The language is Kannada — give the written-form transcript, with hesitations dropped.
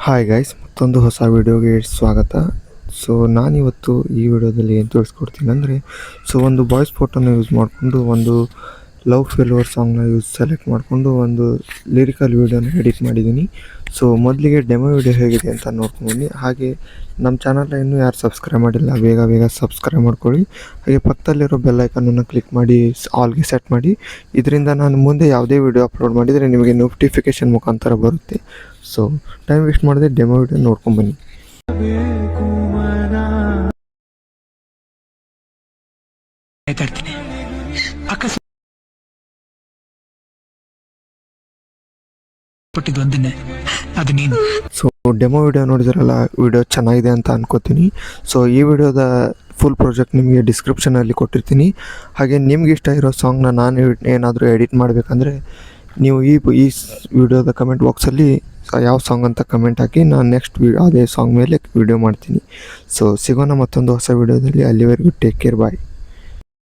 ಹಾಯ್ ಗೈಸ್, ಮತ್ತೊಂದು ಹೊಸ ವಿಡಿಯೋಗೆ ಸ್ವಾಗತ. ಸೊ ನಾನಿವತ್ತು ಈ ವಿಡಿಯೋದಲ್ಲಿ ಏನು ತಿಳಿಸ್ಕೊಡ್ತೀನಿ ಅಂದರೆ, ಒಂದು ಬಾಯ್ಸ್ ಫೋಟೋನ ಯೂಸ್ ಮಾಡಿಕೊಂಡು ಒಂದು ಲವ್ ಫೇಲ್ಯೂರ್ ಸಾಂಗ್ನ ಸೆಲೆಕ್ಟ್ ಮಾಡಿಕೊಂಡು ಒಂದು ಲಿರಿಕಲ್ ವೀಡಿಯೋನ ಎಡಿಟ್ ಮಾಡಿದ್ದೀನಿ. ಸೊ ಮೊದಲಿಗೆ ಡೆಮೋ ವಿಡಿಯೋ ಹೇಗಿದೆ ಅಂತ ನೋಡ್ಕೊಂಡು, ಹಾಗೆ ನಮ್ಮ ಚಾನಲ್ನ ಇನ್ನೂ ಯಾರು ಸಬ್ಸ್ಕ್ರೈಬ್ ಮಾಡಿಲ್ಲ ಬೇಗ ಸಬ್ಸ್ಕ್ರೈಬ್ ಮಾಡ್ಕೊಳ್ಳಿ. ಹಾಗೆ ಪಕ್ಕದಲ್ಲಿರೋ ಬೆಲ್ ಐಕನನ್ನು ಕ್ಲಿಕ್ ಮಾಡಿ ಆಲ್ಗೆ ಸೆಟ್ ಮಾಡಿ. ಇದರಿಂದ ನಾನು ಮುಂದೆ ಯಾವುದೇ ವಿಡಿಯೋ ಅಪ್ಲೋಡ್ ಮಾಡಿದರೆ ನಿಮಗೆ ನೋಟಿಫಿಕೇಷನ್ ಮುಖಾಂತರ ಬರುತ್ತೆ. ಸೊ ಟೈಮ್ ವೇಸ್ಟ್ ಮಾಡದೆ ಡೆಮೋ ವಿಡಿಯೋ ನೋಡ್ಕೊಂಬನ್ನಿ. ಸೊ ಡೆಮೋ ವಿಡಿಯೋ ನೋಡಿದ್ರಲ್ಲ, ವಿಡಿಯೋ ಚೆನ್ನಾಗಿದೆ ಅಂತ ಅನ್ಕೋತೀನಿ. ಸೊ ಈ ವಿಡಿಯೋದ ಫುಲ್ ಪ್ರಾಜೆಕ್ಟ್ ನಿಮಗೆ ಡಿಸ್ಕ್ರಿಪ್ಷನಲ್ಲಿ ಕೊಟ್ಟಿರ್ತೀನಿ. ಹಾಗೆ ನಿಮ್ಗೆ ಇಷ್ಟ ಇರೋ ಸಾಂಗ್ನ ನಾನು ಏನಾದರೂ ಎಡಿಟ್ ಮಾಡಬೇಕಂದ್ರೆ ನೀವು ಈ ವಿಡಿಯೋದ ಕಮೆಂಟ್ ಬಾಕ್ಸಲ್ಲಿ ಯಾವ ಸಾಂಗ್ ಅಂತ ಕಮೆಂಟ್ ಹಾಕಿ, ನಾನು ನೆಕ್ಸ್ಟ್ ಅದೇ ಸಾಂಗ್ ಮೇಲೆ ವಿಡಿಯೋ ಮಾಡ್ತೀನಿ. ಸೊ ಸಿಗೋಣ ಮತ್ತೊಂದು ಹೊಸ ವಿಡಿಯೋದಲ್ಲಿ. ಅಲ್ಲಿವರೆಗೂ ಟೇಕ್ ಕೇರ್, ಬಾಯ್.